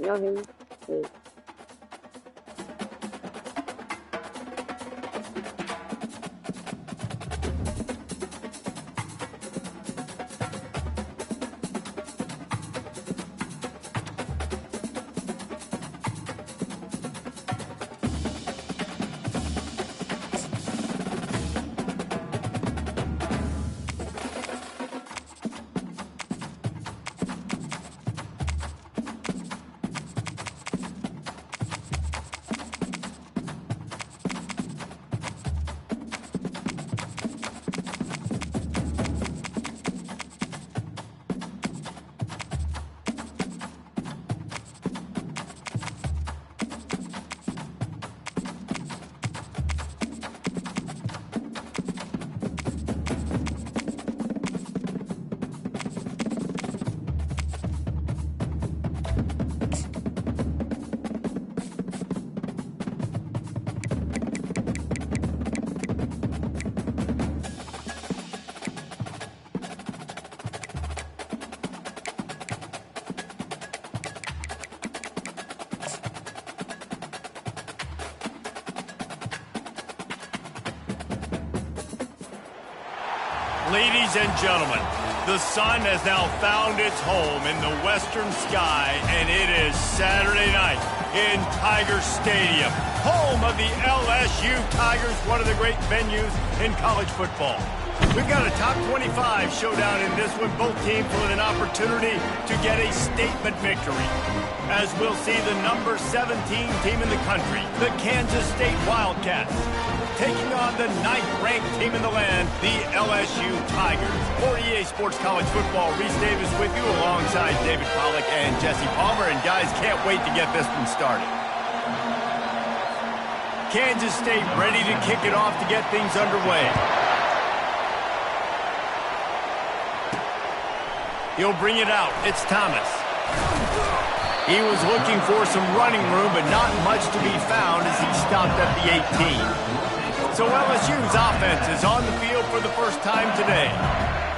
Y'all hear me? Yeah. Ladies and gentlemen, the sun has now found its home in the western sky, and it is Saturday night in Tiger Stadium, home of the LSU Tigers, one of the great venues in college football. We've got a top 25 showdown in this one, both teams with an opportunity to get a statement victory. As we'll see the number 17 team in the country, the Kansas State Wildcats, taking on the 9th-ranked team in the land, the LSU Tigers. For EA Sports College Football, Reese Davis with you alongside David Pollack and Jesse Palmer. And guys, can't wait to get this one started. Kansas State ready to kick it off to get things underway. He'll bring it out. It's Thomas. He was looking for some running room, but not much to be found as he stopped at the 18. So LSU's offense is on the field for the first time today.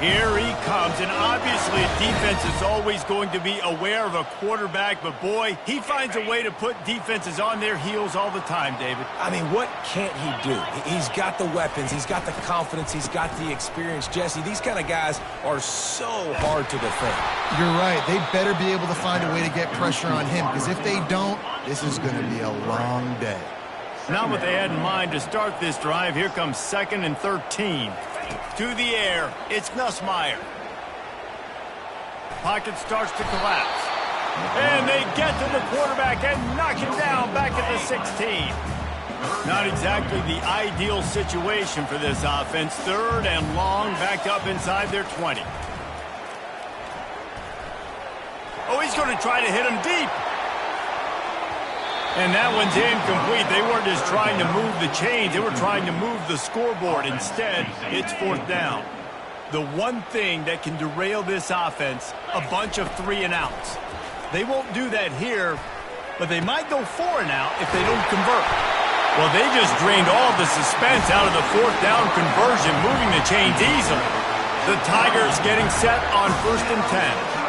Here he comes, and obviously defense is always going to be aware of a quarterback, but boy, he finds a way to put defenses on their heels all the time, David. I mean, what can't he do? He's got the weapons, he's got the confidence, he's got the experience. Jesse, these kind of guys are so hard to defend. You're right. They better be able to find a way to get pressure on him, because if they don't, this is going to be a long day. Not what they had in mind to start this drive. Here comes 2nd and 13. To the air, it's Nussmeier. Pocket starts to collapse. And they get to the quarterback and knock him down back at the 16. Not exactly the ideal situation for this offense. 3rd and long, backed up inside their 20. Oh, he's going to try to hit him deep. And that one's incomplete. They weren't just trying to move the chains. They were trying to move the scoreboard. Instead, it's 4th down. The one thing that can derail this offense, a bunch of 3-and-outs. They won't do that here, but they might go 4-and-out if they don't convert. Well, they just drained all the suspense out of the 4th down conversion, moving the chains easily. The Tigers getting set on 1st and 10.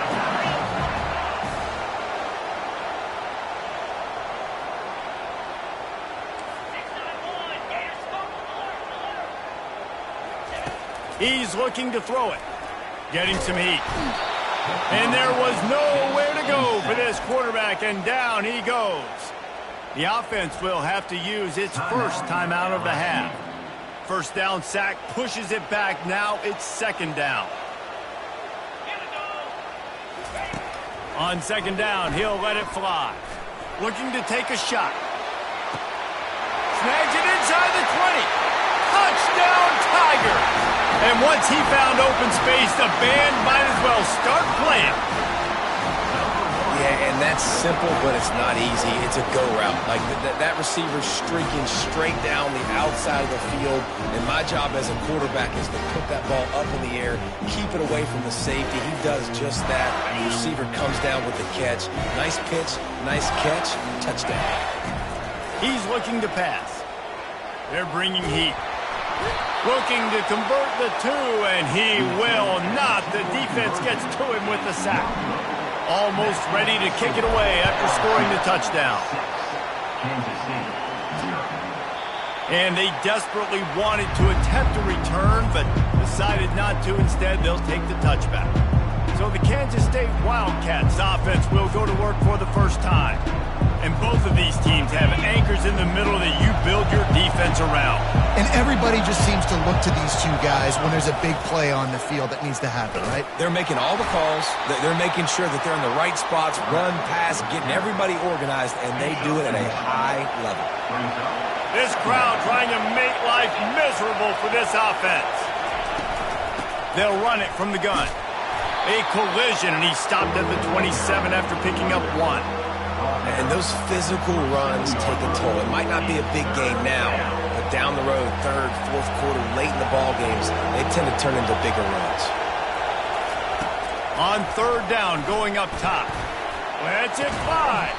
He's looking to throw it. Getting some heat. And there was nowhere to go for this quarterback, and down he goes. The offense will have to use its first timeout of the half. 1st down sack, pushes it back. Now it's 2nd down. On 2nd down, he'll let it fly. Looking to take a shot. Snags it inside the 20. Touchdown, Tigers! And once he found open space, the band might as well start playing. Yeah, and that's simple, but it's not easy. It's a go route. Like that receiver streaking straight down the outside of the field. And my job as a quarterback is to put that ball up in the air, keep it away from the safety. He does just that. The receiver comes down with the catch. Nice pitch, nice catch, touchdown. He's looking to pass. They're bringing heat. Looking to convert the 2, and he will not. The defense gets to him with the sack. almost ready to kick it away after scoring the touchdown. And they desperately wanted to attempt a return, but decided not to. Instead, they'll take the touchback. So the Kansas State Wildcats offense will go to work for the first time. And both of these teams have anchors in the middle that you build your defense around. And everybody just seems to look to these two guys when there's a big play on the field that needs to happen, right? They're making all the calls. They're making sure that they're in the right spots, run, pass, getting everybody organized, and they do it at a high level. This crowd trying to make life miserable for this offense. They'll run it from the gun. A collision, and he stopped at the 27 after picking up 1. And those physical runs take a toll. It might not be a big game now, but down the road, third, fourth quarter, late in the ball games, they tend to turn into bigger runs. On third down, going up top. Let's it fly.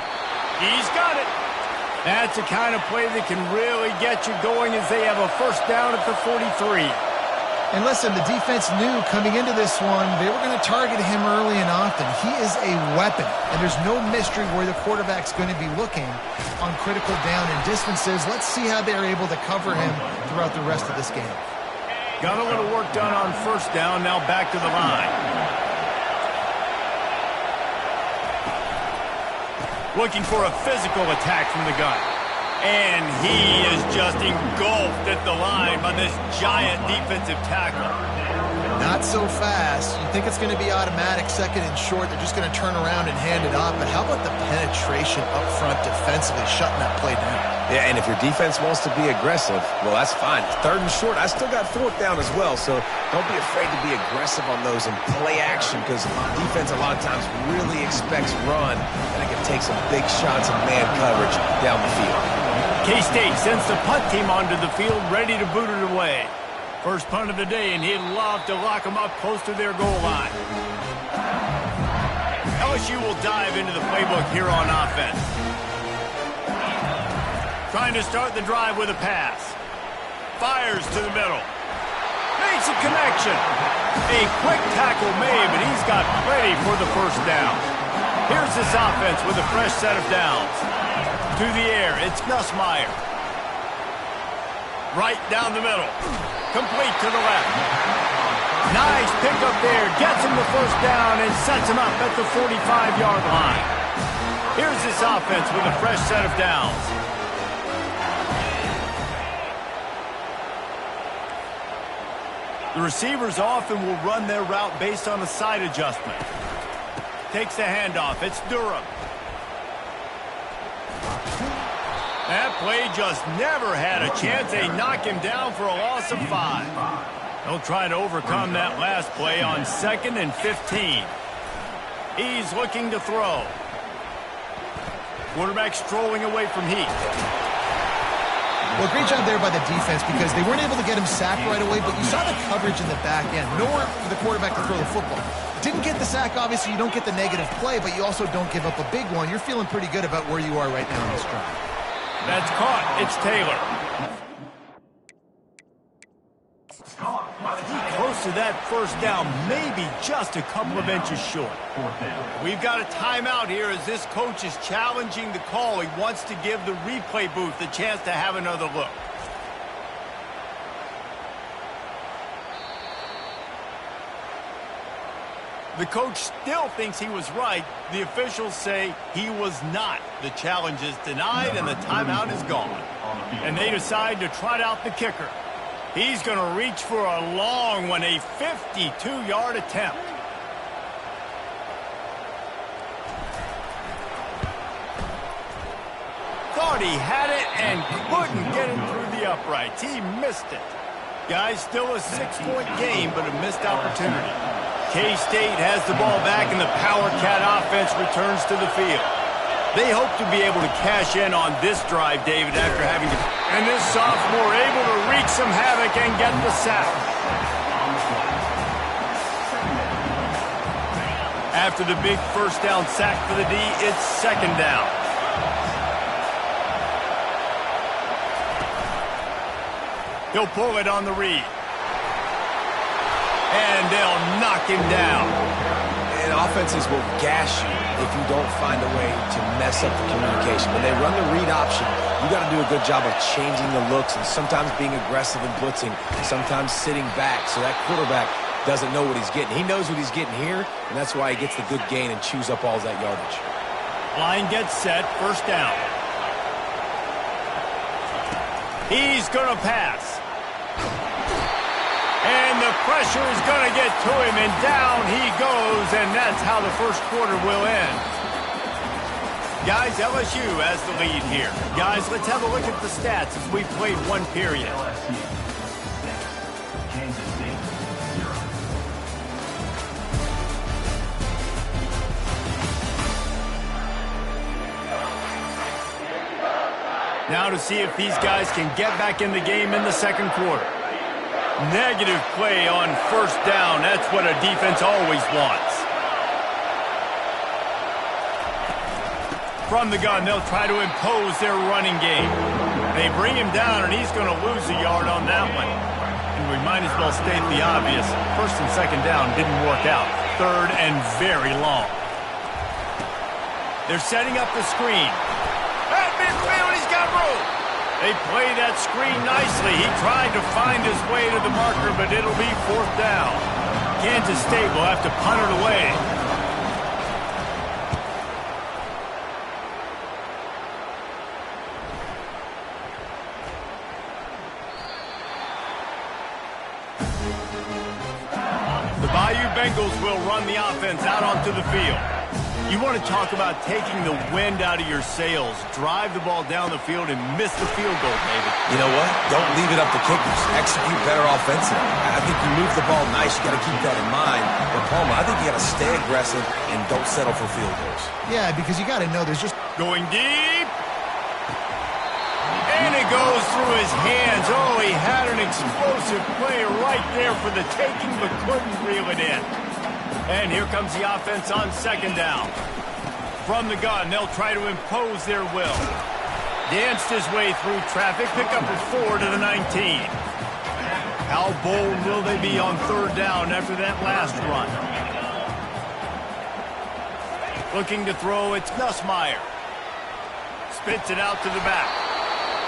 He's got it. That's the kind of play that can really get you going as they have a first down at the 43. And listen, the defense knew coming into this one, they were going to target him early and often. He is a weapon, and there's no mystery where the quarterback's going to be looking on critical down and distances. Let's see how they're able to cover him throughout the rest of this game. Got a little work done on first down, now back to the line. Looking for a physical attack from the gun. And he is just engulfed at the line by this giant defensive tackle. Not so fast. You think it's going to be automatic, second and short. They're just going to turn around and hand it off. But how about the penetration up front defensively, shutting that play down? Yeah, and if your defense wants to be aggressive, well, that's fine. Third and short, I still got fourth down as well. So don't be afraid to be aggressive on those and play action, because defense a lot of times really expects run, and it can take some big shots and man coverage down the field. K-State sends the punt team onto the field, ready to boot it away. First punt of the day, and he'd love to lock them up close to their goal line. LSU will dive into the playbook here on offense. Trying to start the drive with a pass. Fires to the middle. Makes a connection. A quick tackle made, but he's got plenty for the first down. Here's this offense with a fresh set of downs. To the air, it's Nussmeier. Right down the middle. Complete to the left. Nice pickup there. Gets him the first down and sets him up at the 45-yard line. Here's this offense with a fresh set of downs. The receivers often will run their route based on a side adjustment. Takes the handoff. It's Durham. That play just never had a chance. They knock him down for a loss of 5. They'll try to overcome that last play on 2nd and 15. He's looking to throw. Quarterback strolling away from Heath. Well, great job there by the defense, because they weren't able to get him sacked right away, but you saw the coverage in the back end. Nowhere for the quarterback to throw the football. Didn't get the sack, obviously. You don't get the negative play, but you also don't give up a big one. You're feeling pretty good about where you are right now in this drive. That's caught. It's Taylor. Close to that first down, maybe just a couple of inches short. We've got a timeout here as this coach is challenging the call. He wants to give the replay booth the chance to have another look. The coach still thinks he was right. The officials say he was not. The challenge is denied and the timeout is gone. And they decide to trot out the kicker. He's going to reach for a long one, a 52-yard attempt. Thought he had it and couldn't get it through the uprights. He missed it. Guys, still a 6-point game, but a missed opportunity. K-State has the ball back, and the Power Cat offense returns to the field. They hope to be able to cash in on this drive, David, after having to... And this sophomore able to wreak some havoc and get the sack. After the big first down sack for the D, it's 2nd down. He'll pull it on the read. And they'll knock him down. And offenses will gash you if you don't find a way to mess up the communication. When they run the read option, you got to do a good job of changing the looks and sometimes being aggressive and blitzing, sometimes sitting back so that quarterback doesn't know what he's getting. He knows what he's getting here, and that's why he gets the good gain and chews up all that yardage. Line gets set, first down. He's going to pass. And the pressure is going to get to him, and down he goes, and that's how the first quarter will end. Guys, LSU has the lead here. Guys, let's have a look at the stats as we played one period. Kansas State, 0. Now to see if these guys can get back in the game in the second quarter. Negative play on first down. That's what a defense always wants. From the gun, they'll try to impose their running game. They bring him down, and he's going to lose a yard on that one. And we might as well state the obvious. First and second down didn't work out. Third and very long. They're setting up the screen. At midfield, he's got room. They play that screen nicely. He tried to find his way to the marker, but it'll be fourth down. Kansas State will have to punt it away. The Bayou Bengals will run the offense out onto the field. You want to talk about taking the wind out of your sails. Drive the ball down the field and miss the field goal, David. You know what? Don't leave it up to kickers. Execute better offensively. I think you move the ball nice. You got to keep that in mind. But, Palmer, I think you got to stay aggressive and don't settle for field goals. Yeah, because you got to know there's just... Going deep. And it goes through his hands. Oh, he had an explosive play right there for the taking, but couldn't reel it in. And here comes the offense on second down. From the gun, they'll try to impose their will. Danced his way through traffic, pick up a 4 to the 19. How bold will they be on third down after that last run? Looking to throw, it's Nussmeier. Spits it out to the back.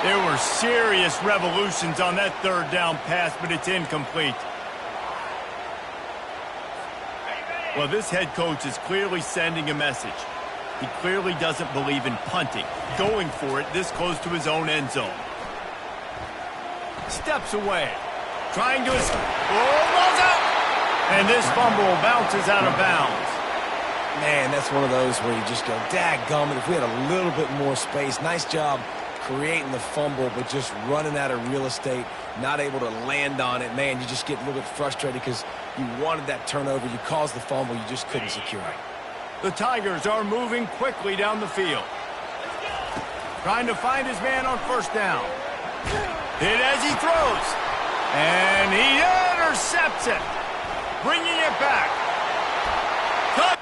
There were serious revolutions on that third down pass, but it's incomplete. Well, this head coach is clearly sending a message. He clearly doesn't believe in punting. Going for it this close to his own end zone. Steps away. Trying to escape. Oh, ball's out! And this fumble bounces out of bounds. Man, that's one of those where you just go, dadgummit, if we had a little bit more space. Nice job creating the fumble, but just running out of real estate, not able to land on it. Man, you just get a little bit frustrated because you wanted that turnover. You caused the fumble. You just couldn't secure it. The Tigers are moving quickly down the field. Trying to find his man on first down. Hit as he throws. And he intercepts it. Bringing it back. Cut.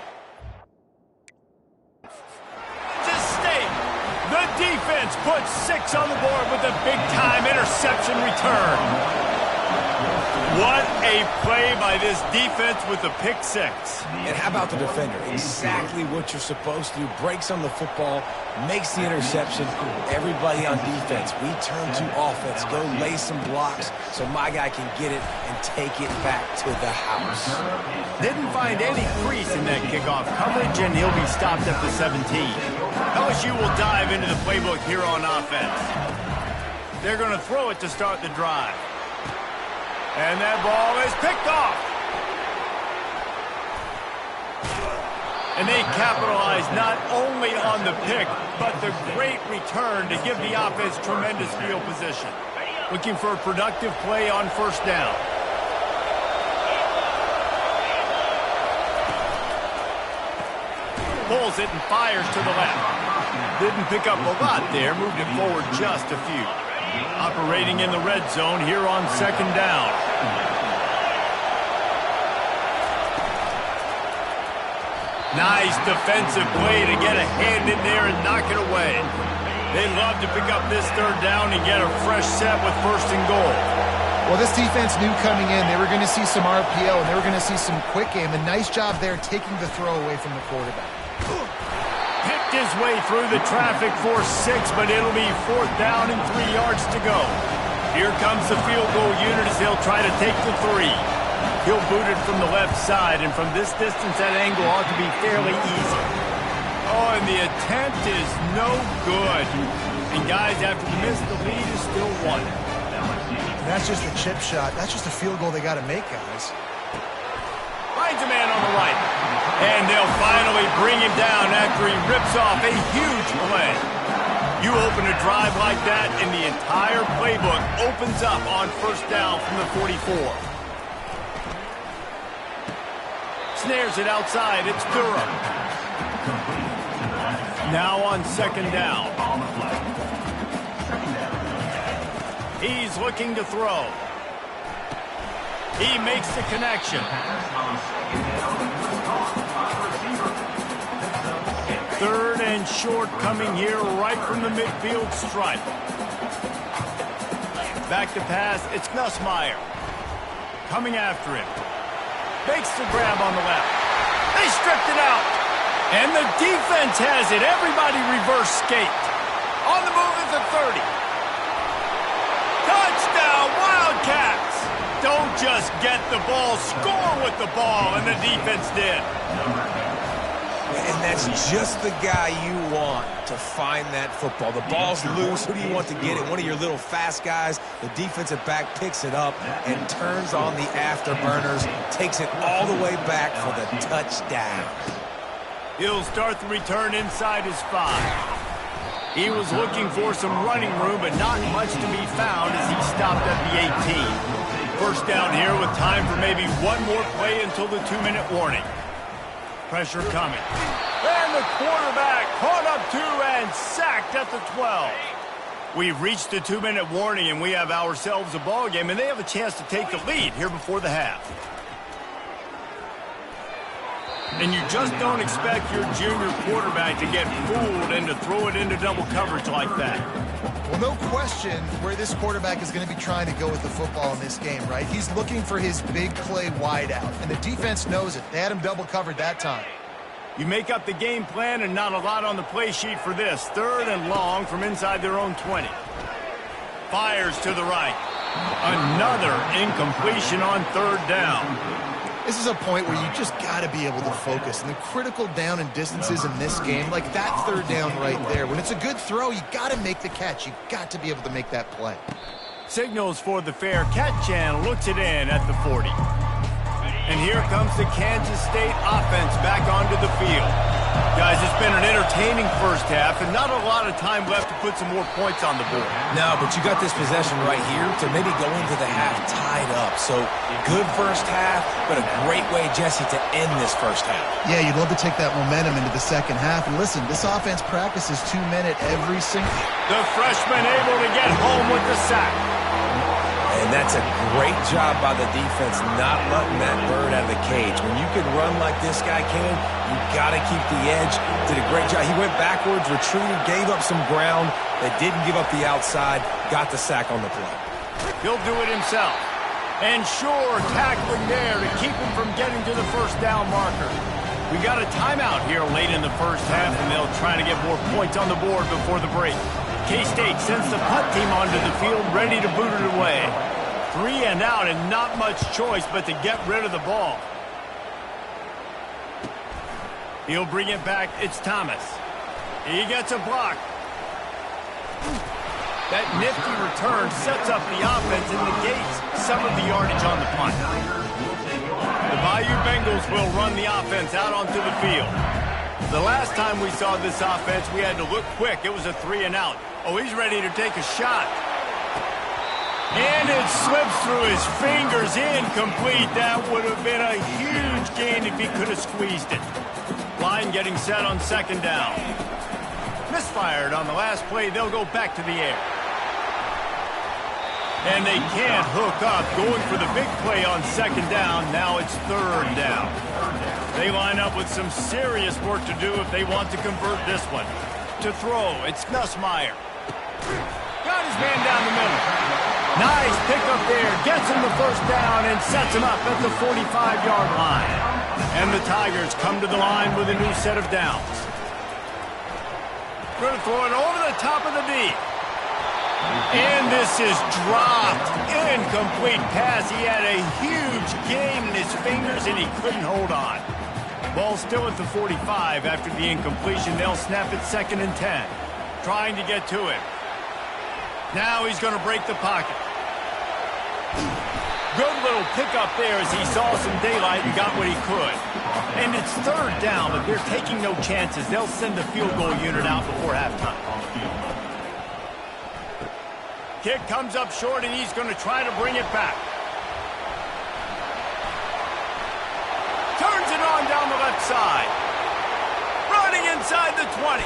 The defense puts 6 on the board with a big-time interception return. What a play by this defense with the pick 6. And how about the defender? Exactly what you're supposed to do. Breaks on the football, makes the interception. Everybody on defense, we turn to offense. Go lay some blocks so my guy can get it and take it back to the house. Didn't find any crease in that kickoff coverage, and he'll be stopped at the 17. LSU will dive into the playbook here on offense. They're going to throw it to start the drive. And that ball is picked off. And they capitalize not only on the pick, but the great return to give the offense tremendous field position. Looking for a productive play on first down. Pulls it and fires to the left. Didn't pick up a lot there, moved it forward just a few. Operating in the red zone here on second down. Nice defensive play to get a hand in there and knock it away. They love to pick up this third down and get a fresh set with first and goal. Well, this defense knew coming in they were going to see some RPO and they were going to see some quick game. A nice job there taking the throw away from the quarterback. Picked his way through the traffic for 6, but it'll be 4th down and 3 yards to go. Here comes the field goal unit as they'll try to take the 3. He'll boot it from the left side, and from this distance, that angle ought to be fairly easy. Oh, and the attempt is no good. And guys, after the miss, the lead is still 1. And that's just a chip shot. That's just a field goal they got to make, guys. Finds a man on the right. And they'll finally bring him down after he rips off a huge play. You open a drive like that, and the entire playbook opens up on 1st down from the 44. Snares it outside. It's Durham. Now on 2nd down. He's looking to throw. He makes the connection. 3rd and short coming here right from the midfield stripe. Back to pass. It's Nussmeier. Coming after him. Makes the grab on the left. They stripped it out. And the defense has it. Everybody reverse skate. On the move is the 30. Touchdown, Wildcats! Don't just get the ball, score with the ball, and the defense did. And that's just the guy you want to find that football. The ball's loose. Who do you want to get it? One of your little fast guys. The defensive back picks it up and turns on the afterburners, takes it all the way back for the touchdown. He'll start the return inside his 5. He was looking for some running room, but not much to be found as he stopped at the 18. 1st down here with time for maybe one more play until the 2-minute warning. Pressure coming. And the quarterback caught up 2 and sacked at the 12. We've reached the 2-minute warning, and we have ourselves a ball game, and they have a chance to take the lead here before the half. And you just don't expect your junior quarterback to get fooled and to throw it into double coverage like that. Well, no question where this quarterback is going to be trying to go with the football in this game, right? He's looking for his big play wide out, and the defense knows it. They had him double covered that time. You make up the game plan and not a lot on the play sheet for this. 3rd and long from inside their own 20. Fires to the right. Another incompletion on 3rd down. This is a point where you just got to be able to focus. And the critical down and distances in this game, like that 3rd down right there, when it's a good throw, you got to make the catch. You got to be able to make that play. Signals for the fair catch and looks it in at the 40. And here comes the Kansas State offense back onto the field. Guys, it's been an entertaining 1st half and not a lot of time left to put some more points on the board. No, but you got this possession right here to maybe go into the half tied up. So good 1st half, but a great way, Jesse, to end this 1st half. Yeah, you'd love to take that momentum into the 2nd half. And listen, this offense practices 2-minute every single... The freshman able to get home with the sack. And that's a great job by the defense not letting that bird out of the cage. When you can run like this guy can, you got to keep the edge. Did a great job. He went backwards, retreated, gave up some ground. They didn't give up the outside, got the sack on the play. He'll do it himself. And sure, tackling there to keep him from getting to the 1st down marker. We got a timeout here late in the 1st half, and they'll try to get more points on the board before the break. K-State sends the punt team onto the field, ready to boot it away. 3 and out, and not much choice but to get rid of the ball. He'll bring it back. It's Thomas. He gets a block. That nifty return sets up the offense and negates some of the yardage on the punt. The Bayou Bengals will run the offense out onto the field. The last time we saw this offense, we had to look quick. It was a 3 and out. Oh, he's ready to take a shot. And it slips through his fingers, incomplete. That would have been a huge gain if he could have squeezed it. Line getting set on 2nd down. Misfired on the last play. They'll go back to the air. And they can't hook up. Going for the big play on 2nd down. Now it's 3rd down. They line up with some serious work to do if they want to convert this one. To throw, it's Nussmeier. Got his man down the middle. Nice pickup there. Gets him the first down and sets him up at the 45-yard line. And the Tigers come to the line with a new set of downs. Going to throw it over the top of the deep. And this is dropped. Incomplete pass. He had a huge game in his fingers, and he couldn't hold on. Ball still at the 45 after the incompletion. They'll snap it 2nd and 10. Trying to get to him. Now he's going to break the pocket. Good little pickup there as he saw some daylight and got what he could. And it's 3rd down, but they're taking no chances. They'll send the field goal unit out before halftime. Kick comes up short, and he's going to try to bring it back. Turns it on down the left side. Running inside the 20.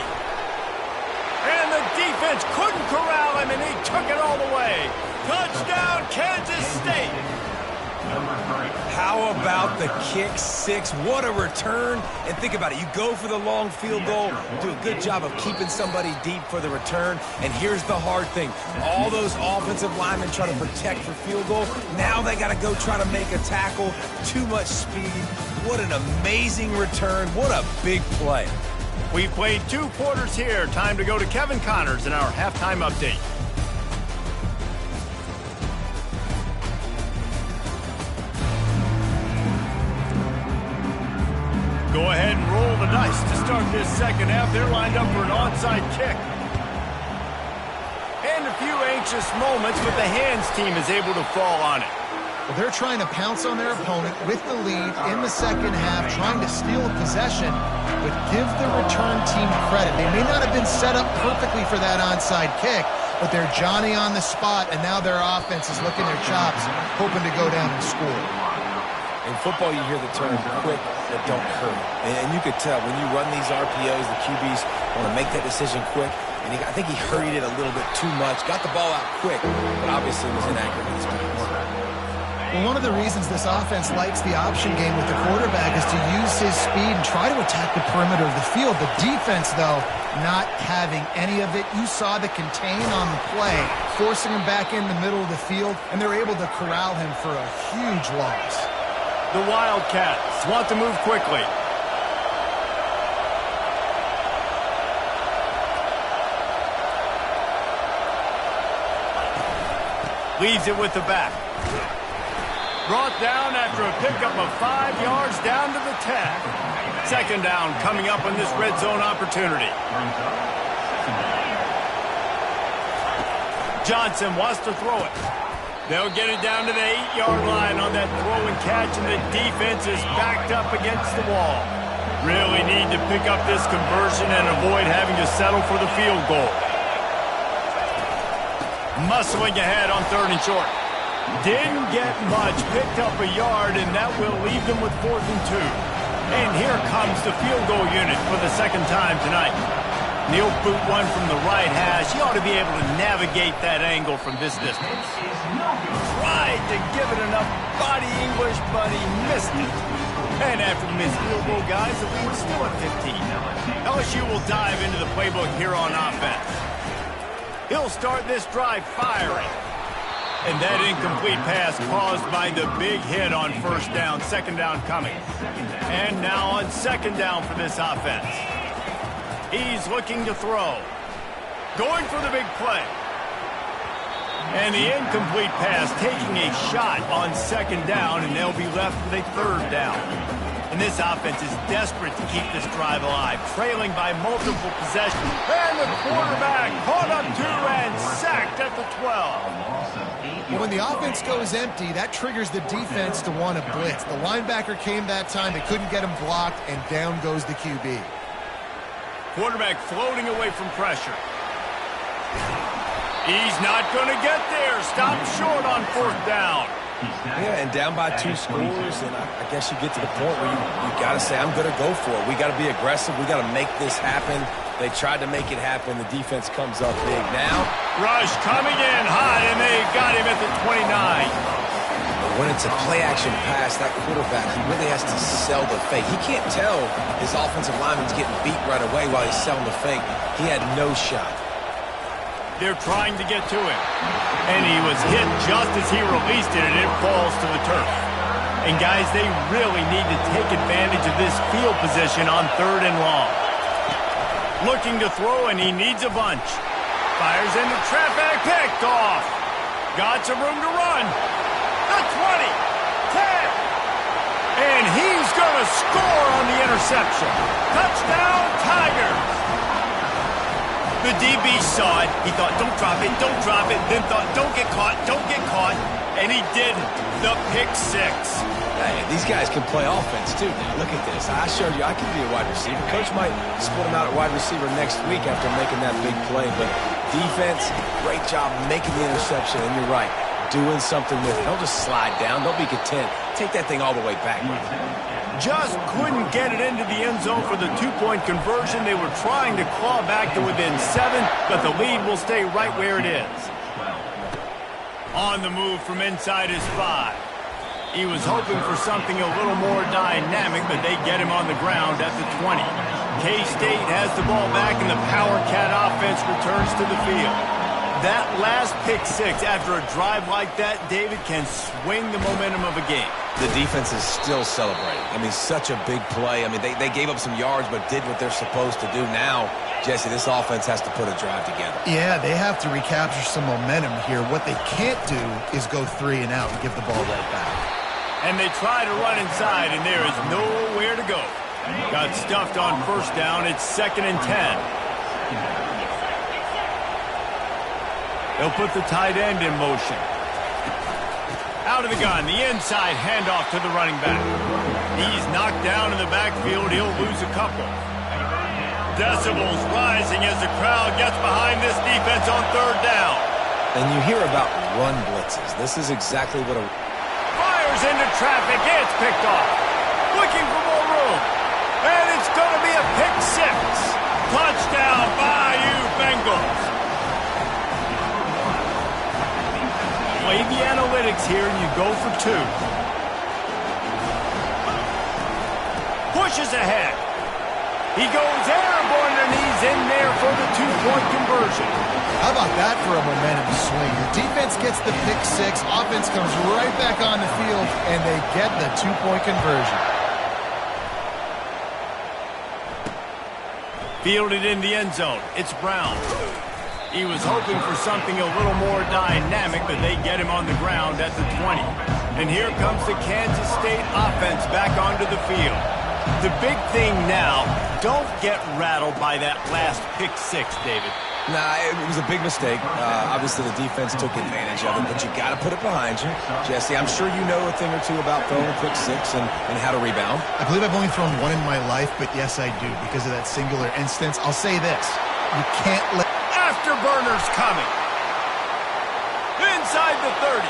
And the defense couldn't corral him, and he took it all the way. Touchdown, Kansas State. How about the kick six? What a return. And think about it. You go for the long field goal, do a good job of keeping somebody deep for the return. And here's the hard thing. All those offensive linemen try to protect for field goal. Now they got to go try to make a tackle. Too much speed. What an amazing return. What a big play. We've played 2 quarters here. Time to go to Kevin Connors in our halftime update. Go ahead and roll the dice to start this second half. They're lined up for an onside kick. And a few anxious moments, but the hands team is able to fall on it. Well, they're trying to pounce on their opponent with the lead in the second half, trying to steal a possession, but give the return team credit. They may not have been set up perfectly for that onside kick, but they're Johnny on the spot, and now their offense is licking their chops, hoping to go down and score. In football, you hear the term quick but don't hurt. And you could tell when you run these RPOs, the QBs want to make that decision quick. And I think he hurried it a little bit too much. Got the ball out quick, but obviously was inaccurate in his pass. Well, one of the reasons this offense likes the option game with the quarterback is to use his speed and try to attack the perimeter of the field. The defense, though, not having any of it. You saw the contain on the play, forcing him back in the middle of the field, and they're able to corral him for a huge loss. The Wildcats want to move quickly. Leaves it with the back. Brought down after a pickup of 5 yards down to the 10. Second down coming up on this red zone opportunity. Johnson wants to throw it. They'll get it down to the 8-yard line on that throw and catch, and the defense is backed up against the wall. Really need to pick up this conversion and avoid having to settle for the field goal. Muscling ahead on 3rd and short. Didn't get much, picked up a yard, and that will leave them with 4th and 2. And here comes the field goal unit for the second time tonight. Neil boot one from the right hash. He ought to be able to navigate that angle from this distance. Tried to give it enough body English, but he missed it. And after the missed field goal, guys, the lead's still at 15. LSU will dive into the playbook here on offense. He'll start this drive firing. And that incomplete pass caused by the big hit on 1st down, 2nd down coming. And now on 2nd down for this offense. He's looking to throw. Going for the big play. And the incomplete pass taking a shot on 2nd down, and they'll be left with a 3rd down. And this offense is desperate to keep this drive alive, trailing by multiple possessions. And the quarterback caught up to and sacked at the 12. Well, when the offense goes empty, that triggers the defense to want to blitz. The linebacker came that time. They couldn't get him blocked, and down goes the QB. Quarterback floating away from pressure. He's not going to get there. Stopped short on 4th down. Yeah, and down by 2 scores, and I guess you get to the point where you got to say, I'm going to go for it. We got to be aggressive. We got to make this happen. They tried to make it happen. The defense comes up big now. Rush coming in hot, and they got him at the 29. When it's a play-action pass, that quarterback, he really has to sell the fake. He can't tell his offensive lineman's getting beat right away while he's selling the fake. He had no shot. They're trying to get to him. And he was hit just as he released it, and it falls to the turf. And guys, they really need to take advantage of this field position on 3rd and long. Looking to throw, and he needs a bunch. Fires into traffic, picked off. Got some room to run. The 20, 10. And he's going to score on the interception. Touchdown, Tigers. The DB saw it. He thought, don't drop it, don't drop it. Then thought, don't get caught, don't get caught. And he didn't. The pick 6. Hey, these guys can play offense, too. Now, look at this. I showed you I can be a wide receiver. Coach might split him out at wide receiver next week after making that big play. But defense, great job making the interception. And you're right, doing something with it. Don't just slide down. Don't be content. Take that thing all the way back. Just couldn't get it into the end zone for the 2-point conversion. They were trying to claw back to within 7, but the lead will stay right where it is. On the move from inside his 5. He was hoping for something a little more dynamic, but they get him on the ground at the 20. K-State has the ball back, and the Power Cat offense returns to the field. That last pick 6 after a drive like that, David, can swing the momentum of a game. The defense is still celebrating. I mean, such a big play. I mean, they gave up some yards but did what they're supposed to do. Now, Jesse, this offense has to put a drive together. Yeah, they have to recapture some momentum here. What they can't do is go 3 and out and give the ball right back. And they try to run inside, and there is nowhere to go. Got stuffed on 1st down. It's 2nd and 10. They'll put the tight end in motion. Out of the gun, the inside handoff to the running back. He's knocked down in the backfield. He'll lose a couple. Decibels rising as the crowd gets behind this defense on 3rd down. And you hear about run blitzes. This is exactly what a... Fires into traffic. It's picked off. Looking for more room. And it's going to be a pick 6. Touchdown, Bayou Bengals. Play the analytics here, and you go for 2. Pushes ahead. He goes airborne, and he's in there for the 2-point conversion. How about that for a momentum swing? The defense gets the pick 6, offense comes right back on the field, and they get the 2-point conversion. Fielded in the end zone. It's Brown. He was hoping for something a little more dynamic, but they get him on the ground at the 20. And here comes the Kansas State offense back onto the field. The big thing now, don't get rattled by that last pick 6, David. Nah, it was a big mistake. Obviously, the defense took advantage of it, but you got to put it behind you. Jesse, I'm sure you know a thing or two about throwing a pick 6 and how to rebound. I believe I've only thrown 1 in my life, but yes, I do. Because of that singular instance, I'll say this. You can't let... Afterburners coming. Inside the 30.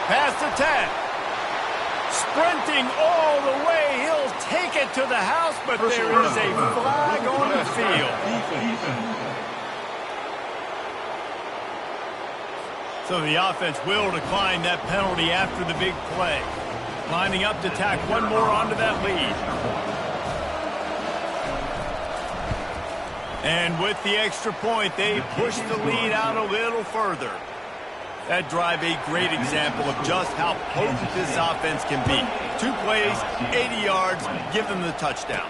Past the 10. Sprinting all the way. He'll take it to the house, but there is a flag on the field. So the offense will decline that penalty after the big play. Lining up to tack one more onto that lead. And with the extra point, they push the lead out a little further. That drive, a great example of just how potent this offense can be. 2 plays, 80 yards, give them the touchdown.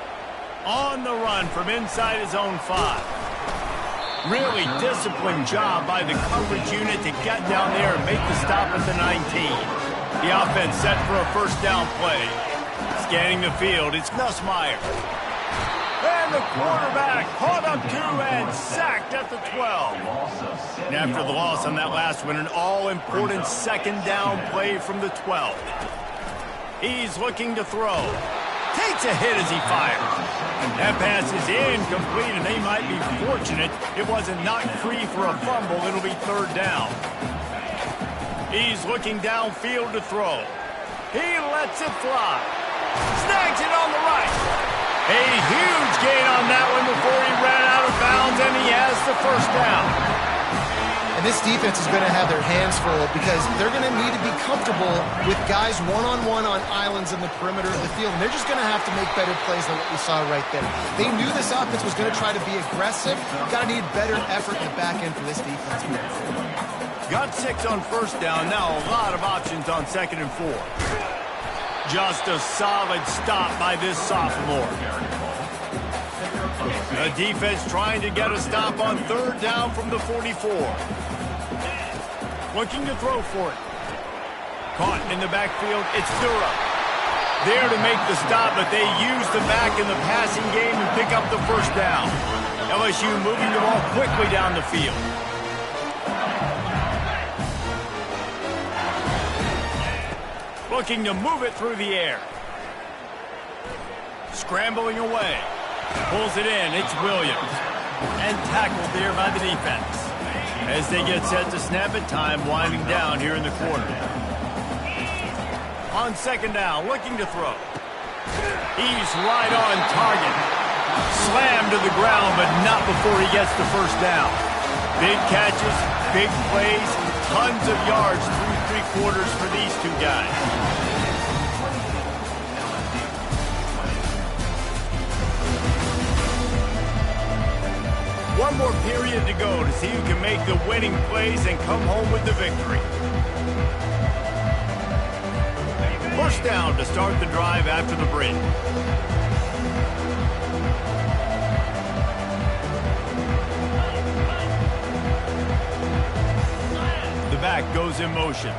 On the run from inside his own 5. Really disciplined job by the coverage unit to get down there and make the stop at the 19. The offense set for a 1st down play. Scanning the field, it's Nussmeier. And the quarterback caught up to and sacked at the 12. And after the loss on that last one, an all-important 2nd down play from the 12. He's looking to throw. Takes a hit as he fires. That pass is incomplete, and they might be fortunate it wasn't knocked free for a fumble. It'll be 3rd down. He's looking downfield to throw. He lets it fly. Snags it on the right. A huge gain on that one before he ran out of bounds, and he has the 1st down. And this defense is going to have their hands full because they're going to need to be comfortable with guys one-on-one on islands in the perimeter of the field. And they're just going to have to make better plays than what we saw right there. They knew this offense was going to try to be aggressive. Got to need better effort in the back end for this defense. Got 6 on first down. Now a lot of options on 2nd and 4. Just a solid stop by this sophomore. The defense trying to get a stop on 3rd down from the 44. Looking to throw for it. Caught in the backfield, it's Durham. There to make the stop, but they use the back in the passing game and pick up the first down. LSU moving the ball quickly down the field. Looking to move it through the air. Scrambling away. Pulls it in, it's Williams. And tackled there by the defense. As they get set to snap it, time winding down here in the quarter. On 2nd down, looking to throw. He's right on target. Slammed to the ground, but not before he gets the first down. Big catches, big plays, tons of yards through 3 quarters for these two guys. One more period to go to see who can make the winning plays and come home with the victory. First down to start the drive after the break. The back goes in motion.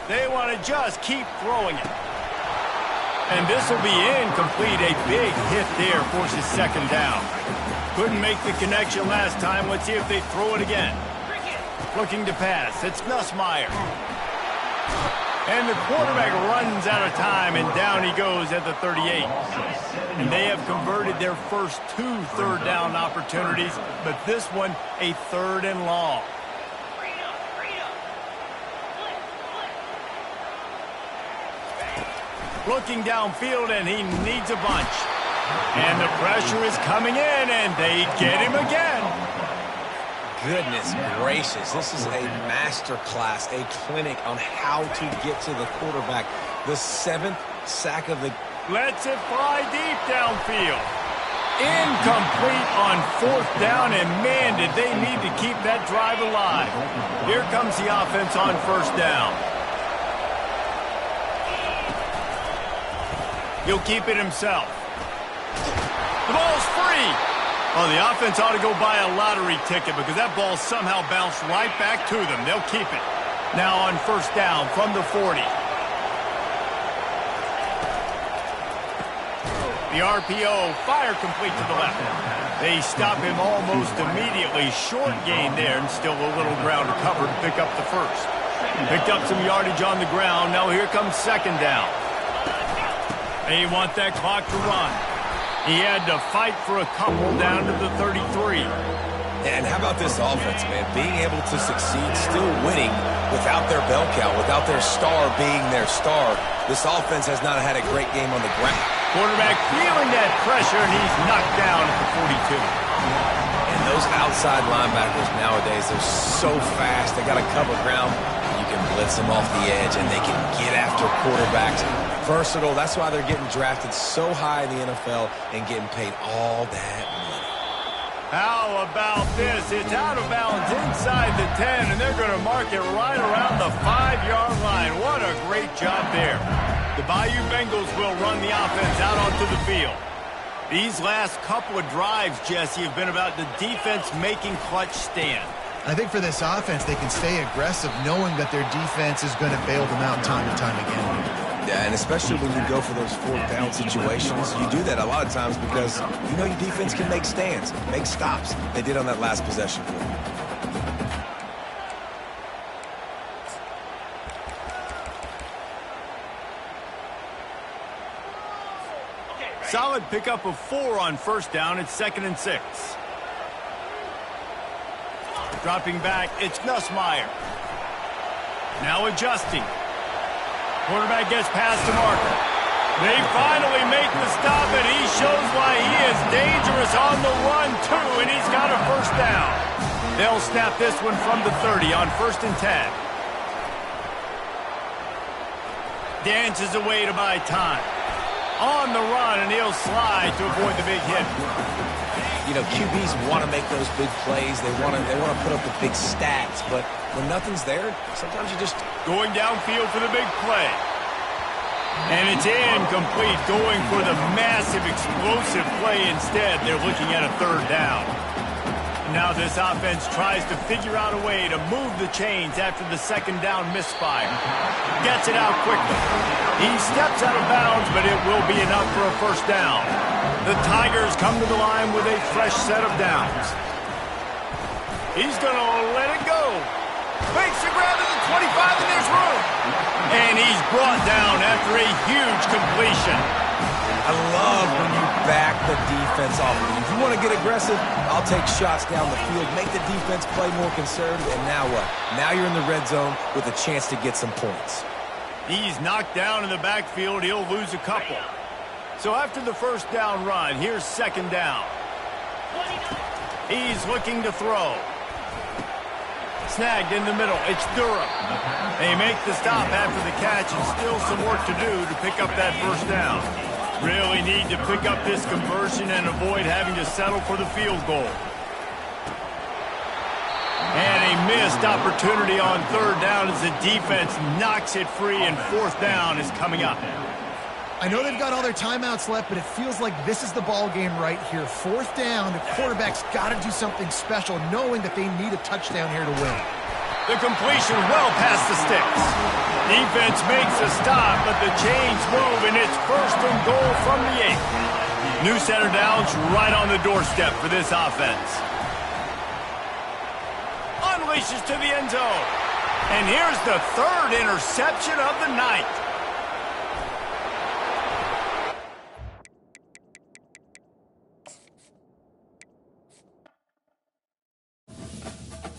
They want to just keep throwing it. And this will be incomplete. A big hit there forces 2nd down. Couldn't make the connection last time. Let's see if they throw it again. Looking to pass. It's Nussmeier. And the quarterback runs out of time, and down he goes at the 38. And they have converted their first 2 3rd down opportunities, but this one a 3rd and long. Looking downfield, and he needs a bunch. And the pressure is coming in, and they get him again. Goodness gracious, this is a master class, a clinic on how to get to the quarterback. The 7th sack of the... Lets it fly deep downfield. Incomplete on 4th down, and man, did they need to keep that drive alive. Here comes the offense on 1st down. He'll keep it himself. The ball's free. Oh, the offense ought to go buy a lottery ticket because that ball somehow bounced right back to them. They'll keep it. Now on 1st down from the 40. The RPO, fire complete to the left. They stop him almost immediately. Short gain there, and still a little ground to cover to pick up the first. Picked up some yardage on the ground. Now here comes 2nd down. They want that clock to run. He had to fight for a couple down to the 33. And how about this offense, man? Being able to succeed, still winning without their bell cow, without their star being their star. This offense has not had a great game on the ground. Quarterback feeling that pressure, and he's knocked down at the 42. And those outside linebackers nowadays, they're so fast. They got to cover ground. You can blitz them off the edge, and they can get after quarterbacks. Versatile. That's why they're getting drafted so high in the NFL and getting paid all that money. How about this? It's out of bounds inside the 10, and they're going to mark it right around the 5-yard line. What a great job there. The Bayou Bengals will run the offense out onto the field. These last couple of drives, Jesse, have been about the defense making clutch stand. I think for this offense, they can stay aggressive knowing that their defense is going to bail them out time and time again. Yeah, and especially when you go for those 4th down situations, you do that a lot of times because you know your defense can make stands, make stops. They did on that last possession for them. Solid pickup of 4 on 1st down. It's 2nd and 6. Dropping back, it's Nussmeier. Now adjusting. Quarterback gets past the marker. They finally make the stop, and he shows why he is dangerous on the run, too, and he's got a 1st down. They'll snap this one from the 30 on 1st and 10. Dances away to buy time. On the run, and he'll slide to avoid the big hit. You know, QBs want to make those big plays. They want to put up the big stats, but when nothing's there, sometimes you just... Going downfield for the big play. And it's incomplete, going for the massive, explosive play instead. They're looking at a 3rd down. Now this offense tries to figure out a way to move the chains after the 2nd down misfire. Gets it out quickly. He steps out of bounds, but it will be enough for a 1st down. The Tigers come to the line with a fresh set of downs. He's going to let it go. Makes a grab at the 25, and there's room. And he's brought down after a huge completion. I love when you back the defense off. If you want to get aggressive, I'll take shots down the field, make the defense play more conservative, and now what? Now you're in the red zone with a chance to get some points. He's knocked down in the backfield. He'll lose a couple. So after the 1st down run, here's 2nd down. He's looking to throw. Snagged in the middle. It's Durham. They make the stop after the catch, and still some work to do to pick up that 1st down. Really need to pick up this conversion and avoid having to settle for the field goal. And a missed opportunity on 3rd down as the defense knocks it free, and 4th down is coming up. I know they've got all their timeouts left, but it feels like this is the ball game right here. 4th down, the quarterback's got to do something special, knowing that they need a touchdown here to win. The completion well past the sticks. Defense makes a stop, but the chains move, and it's 1st and goal from the 8. New set of downs right on the doorstep for this offense. Unleashes to the end zone. And here's the 3rd interception of the night.